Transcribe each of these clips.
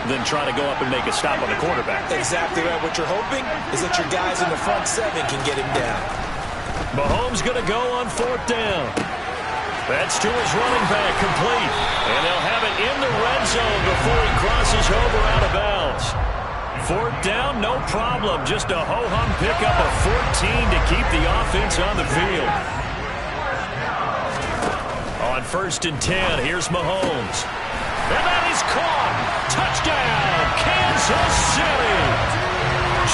than try to go up and make a stop on the quarterback. Exactly right. What you're hoping is that your guys in the front seven can get him down. Mahomes going to go on 4th down. That's to his running back, complete. And they'll have it in the red zone before he crosses over out of bounds. 4th down, no problem. Just a ho-hum pickup of 14 to keep the offense on the field. On 1st and 10, here's Mahomes. And that is caught. Touchdown, Kansas City.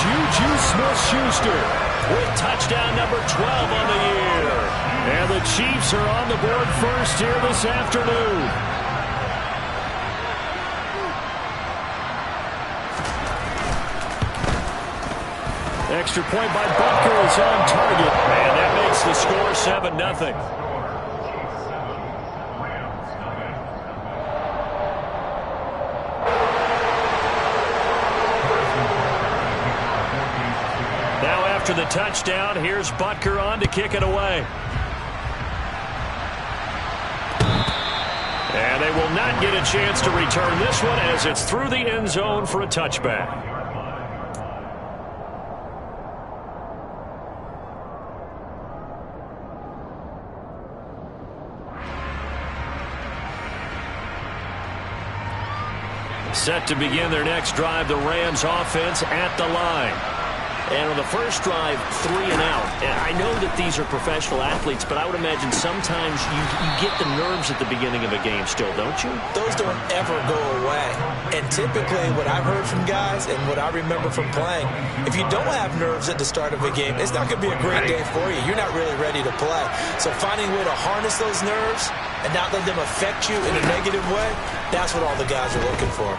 Juju Smith-Schuster with touchdown number 12 on the year. And the Chiefs are on the board first here this afternoon. Extra point by Butker is on target. And that makes the score 7-0. Now after the touchdown, here's Butker on to kick it away. And they will not get a chance to return this one as it's through the end zone for a touchback. Set to begin their next drive, the Rams offense at the line. And on the first drive, 3 and out. And I know that these are professional athletes, but I would imagine sometimes you get the nerves at the beginning of a game still, don't you? Those don't ever go away. And typically what I've heard from guys and what I remember from playing, if you don't have nerves at the start of a game, it's not going to be a great day for you. You're not really ready to play. So finding a way to harness those nerves and not let them affect you in a negative way, that's what all the guys are looking for.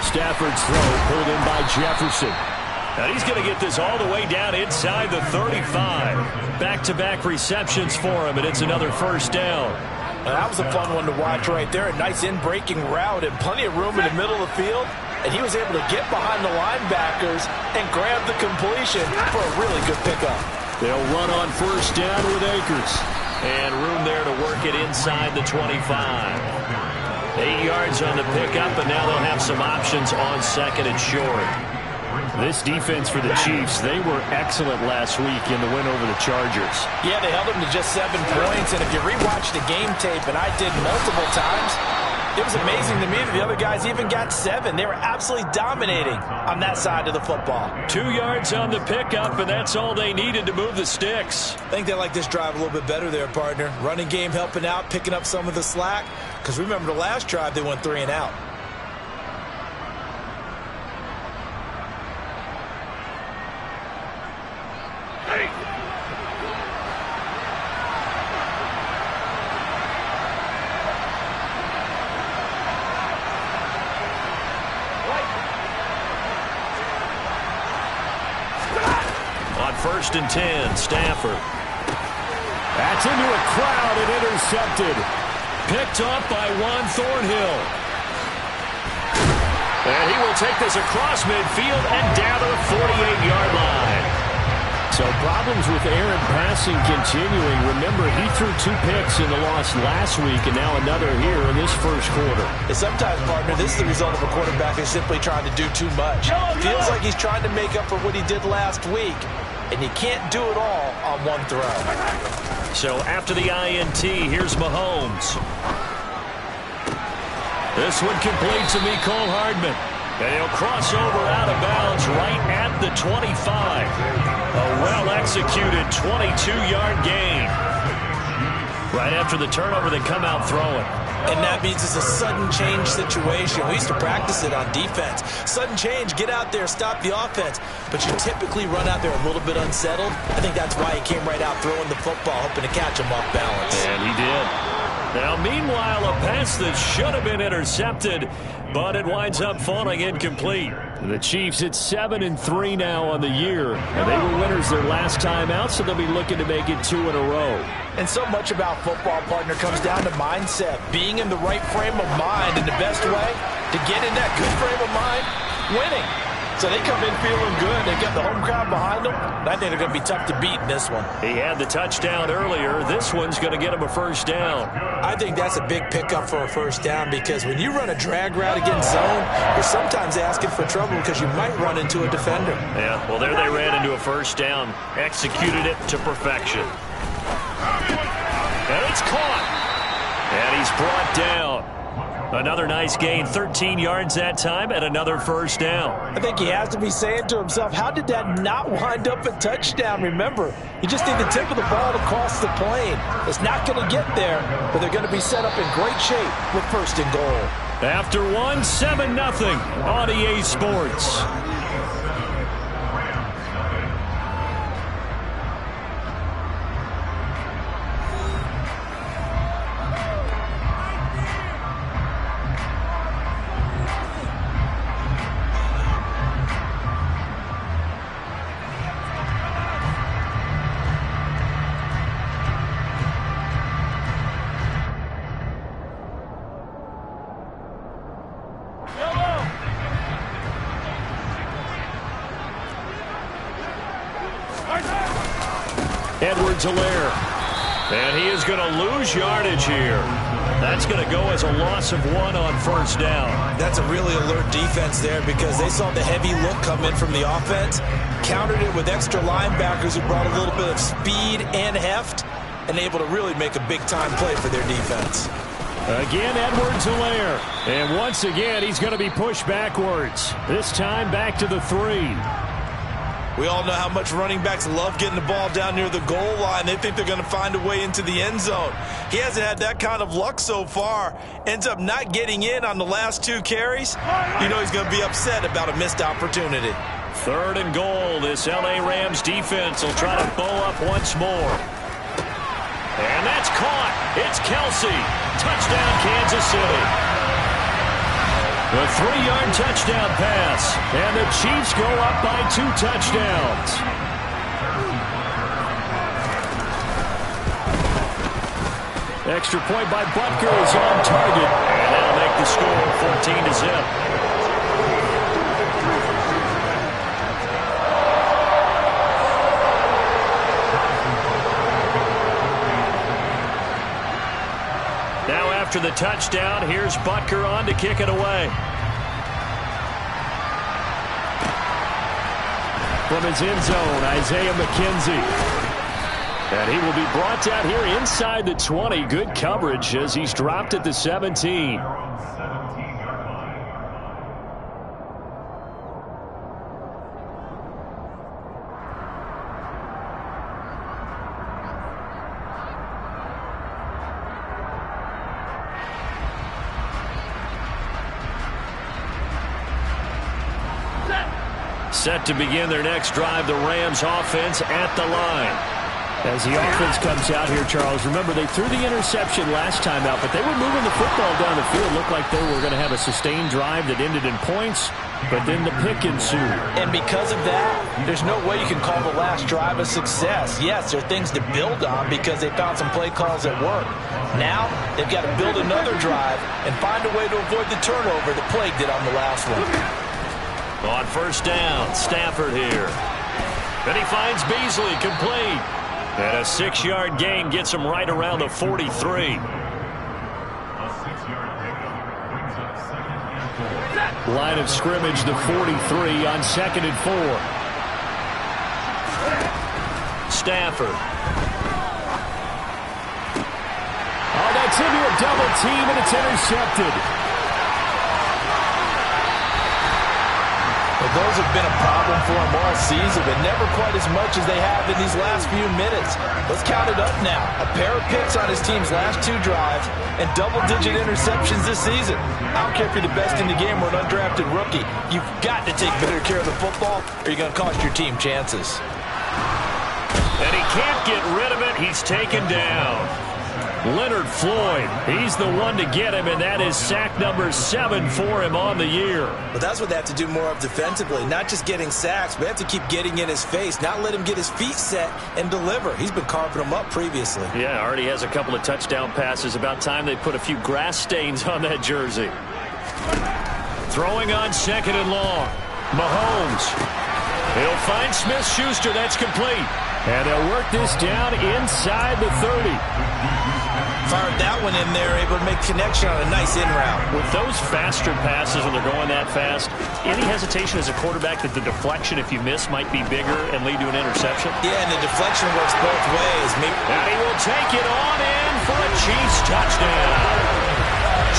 Stafford's throw pulled in by Jefferson. And he's going to get this all the way down inside the 35. Back-to-back receptions for him, and it's another 1st down. Now, that was a fun one to watch right there. A nice in-breaking route and plenty of room in the middle of the field. And he was able to get behind the linebackers and grab the completion for a really good pickup. They'll run on 1st down with Akers. And room there to work it inside the 25. 8 yards on the pickup, and now they'll have some options on 2nd and short. This defense for the Chiefs, they were excellent last week in the win over the Chargers. Yeah, they held them to just 7 points, and if you rewatch the game tape, and I did multiple times, it was amazing to me that the other guys even got 7. They were absolutely dominating on that side of the football. 2 yards on the pickup, and that's all they needed to move the sticks. I think they like this drive a little bit better there, partner. Running game helping out, picking up some of the slack. Because remember the last drive, they went 3 and out. On 1st and 10, Stafford. That's into a crowd and intercepted. Picked up by Juan Thornhill. And he will take this across midfield and down to the 48-yard line. So problems with Aaron passing continuing. Remember, he threw 2 picks in the loss last week and now another here in this first quarter. And sometimes, partner, this is the result of a quarterback who's simply trying to do too much. Feels like he's trying to make up for what he did last week. And you can't do it all on one throw. So after the INT, here's Mahomes. This one complete to Mecole Hardman. And he'll cross over out of bounds right at the 25. A well-executed 22-yard gain. Right after the turnover, they come out throwing. And that means it's a sudden change situation. We used to practice it on defense. Sudden change, get out there, stop the offense. But you typically run out there a little bit unsettled. I think that's why he came right out throwing the football, hoping to catch him off balance. And he did. Now, meanwhile, a pass that should have been intercepted, but it winds up falling incomplete. The Chiefs at 7-3 now on the year, and they were winners their last time out, so they'll be looking to make it 2 in a row. And so much about football, partner, comes down to mindset, being in the right frame of mind, and the best way to get in that good frame of mind, winning. So they come in feeling good. They got the home crowd behind them. I think they're going to be tough to beat in this one. He had the touchdown earlier. This one's going to get him a first down. I think that's a big pickup for a first down because when you run a drag route against zone, you're sometimes asking for trouble because you might run into a defender. Yeah, well, there they ran into a first down. Executed it to perfection. And it's caught. And he's brought down. Another nice gain, 13 yards that time, and another first down. I think he has to be saying to himself, how did that not wind up a touchdown? Remember, you just need the tip of the ball to cross the plane. It's not going to get there, but they're going to be set up in great shape with first and goal. After one, 7-0 on EA Sports. Killert. And he is going to lose yardage here. That's going to go as a loss of 1 on first down. That's a really alert defense there because they saw the heavy look come in from the offense, countered it with extra linebackers who brought a little bit of speed and heft, and able to really make a big-time play for their defense. Again, Killert. And once again, he's going to be pushed backwards. This time back to the 3. We all know how much running backs love getting the ball down near the goal line. They think they're going to find a way into the end zone. He hasn't had that kind of luck so far. Ends up not getting in on the last 2 carries. You know he's going to be upset about a missed opportunity. 3rd and goal. This LA Rams defense will try to bow up once more. And that's caught. It's Kelsey. Touchdown, Kansas City. A 3-yard touchdown pass, and the Chiefs go up by 2 touchdowns. Extra point by Butker is on target, and that'll make the score 14-0. Now after the touchdown, here's Butker on to kick it away. From his end zone, Isaiah McKenzie. And he will be brought down here inside the 20. Good coverage as he's dropped at the 17. Set to begin their next drive, the Rams offense at the line. As the offense comes out here, Charles, remember they threw the interception last time out, but they were moving the football down the field. Looked like they were going to have a sustained drive that ended in points, but then the pick ensued. And because of that, there's no way you can call the last drive a success. Yes, there are things to build on because they found some play calls that work. Now, they've got to build another drive and find a way to avoid the turnover that plagued it on the last one. On first down, Stafford here. And he finds Beasley complete. And a 6-yard gain gets him right around the 43. Line of scrimmage, the 43 on 2nd and 4. Stafford. Oh, that's into a double team, and it's intercepted. Well, those have been a problem for them all season, but never quite as much as they have in these last few minutes. Let's count it up now. A pair of picks on his team's last 2 drives and double-digit interceptions this season. I don't care if you're the best in the game or an undrafted rookie. You've got to take better care of the football or you're going to cost your team chances. And he can't get rid of it. He's taken down. Leonard Floyd, he's the one to get him, and that is sack number 7 for him on the year. But that's what they have to do more of defensively, not just getting sacks, but they have to keep getting in his face, not let him get his feet set and deliver. He's been carving them up previously. Yeah, already has a couple of touchdown passes. About time they put a few grass stains on that jersey. Throwing on 2nd and long. Mahomes. He'll find Smith-Schuster. That's complete. And they'll work this down inside the 30. Fired that one in there, able to make connection on a nice in route. With those faster passes when they're going that fast, any hesitation as a quarterback that the deflection, if you miss, might be bigger and lead to an interception? Yeah, and the deflection works both ways. And he will take it on in for a Chiefs touchdown.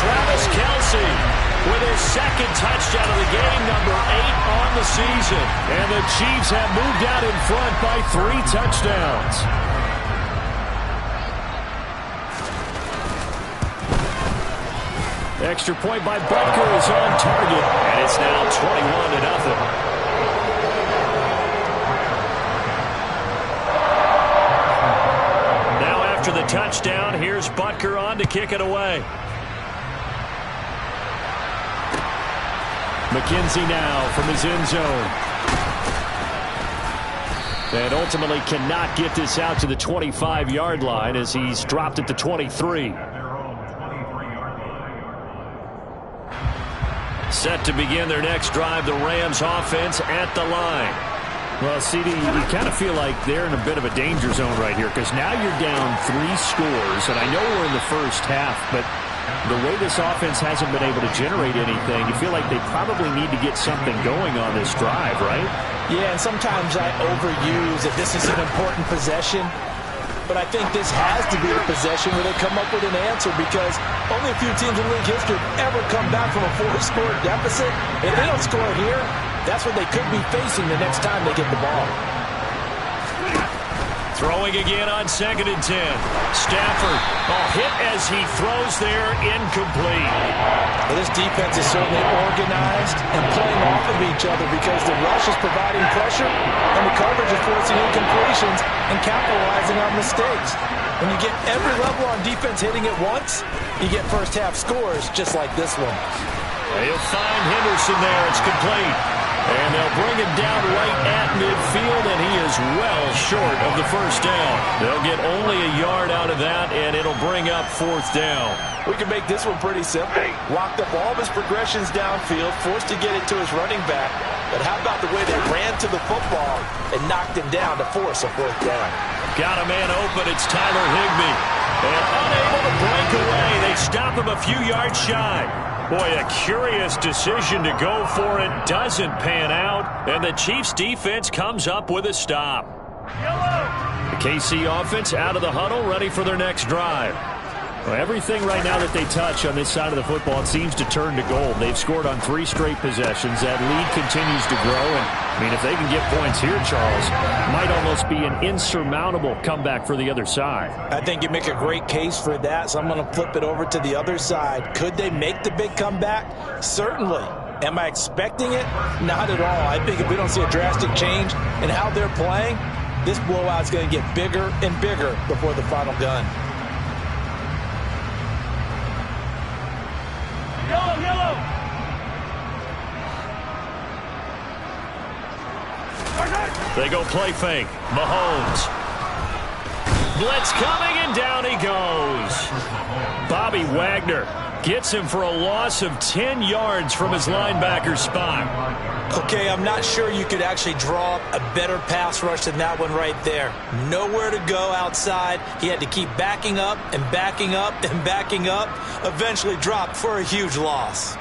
Travis Kelce with his second touchdown of the game, number 8 on the season. And the Chiefs have moved out in front by 3 touchdowns. Extra point by Butker is on target, and it's now 21-0. Now after the touchdown, here's Butker on to kick it away. McKenzie now from his end zone. And ultimately cannot get this out to the 25-yard line as he's dropped at the 23. Set to begin their next drive, the Rams offense at the line. Well, CD, you kind of feel like they're in a bit of a danger zone right here because now you're down 3 scores, and I know we're in the first half, but the way this offense hasn't been able to generate anything, you feel like they probably need to get something going on this drive, right? Yeah, and sometimes I overuse that this is an important possession. But I think this has to be a possession where they come up with an answer because only a few teams in league history have ever come back from a 4-score deficit. If they don't score here, that's what they could be facing the next time they get the ball. Throwing again on 2nd and 10. Stafford, hit as he throws there, incomplete. Well, this defense is certainly organized and playing off of each other because the rush is providing pressure and the coverage is forcing incompletions and capitalizing on mistakes. When you get every level on defense hitting at once, you get first-half scores just like this one. He'll find Henderson there. It's complete. And they'll bring him down right at midfield, and he is well short of the first down. They'll get only a yard out of that, and it'll bring up 4th down. We can make this one pretty simple. Locked up all of his progressions downfield, forced to get it to his running back. But how about the way they ran to the football and knocked him down to force a 4th down? Got a man open. It's Tyler Higbee. And unable to break away. They stop him a few yards shy. Boy, a curious decision to go for it. Doesn't pan out. And the Chiefs defense comes up with a stop. The KC offense out of the huddle, ready for their next drive. Well, everything right now that they touch on this side of the football, it seems to turn to gold. They've scored on 3 straight possessions. That lead continues to grow. And, I mean, if they can get points here, Charles, it might almost be an insurmountable comeback for the other side. I think you make a great case for that, so I'm going to flip it over to the other side. Could they make the big comeback? Certainly. Am I expecting it? Not at all. I think if we don't see a drastic change in how they're playing, this blowout's going to get bigger and bigger before the final gun. Yellow! They go play fake. Mahomes. Blitz coming, and down he goes. Bobby Wagner gets him for a loss of 10 yards from his linebacker spot. Okay, I'm not sure you could actually draw a better pass rush than that one right there. Nowhere to go outside. He had to keep backing up and backing up and backing up. Eventually dropped for a huge loss.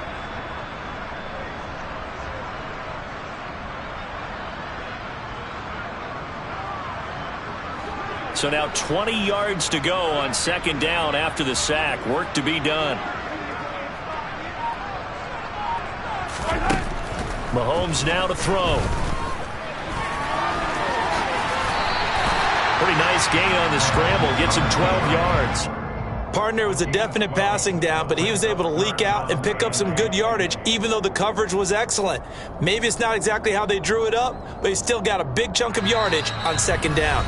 So now 20 yards to go on 2nd down after the sack. Work to be done. Mahomes now to throw. Pretty nice gain on the scramble. Gets him 12 yards. Partner was a definite passing down, but he was able to leak out and pick up some good yardage, even though the coverage was excellent. Maybe it's not exactly how they drew it up, but he still got a big chunk of yardage on 2nd down.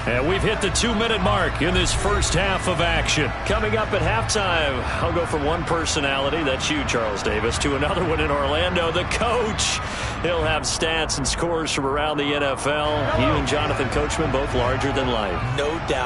And we've hit the 2-minute mark in this first half of action. Coming up at halftime, I'll go from one personality, that's you, Charles Davis, to another one in Orlando, the coach. He'll have stats and scores from around the NFL. You and Jonathan Coachman, both larger than life. No doubt.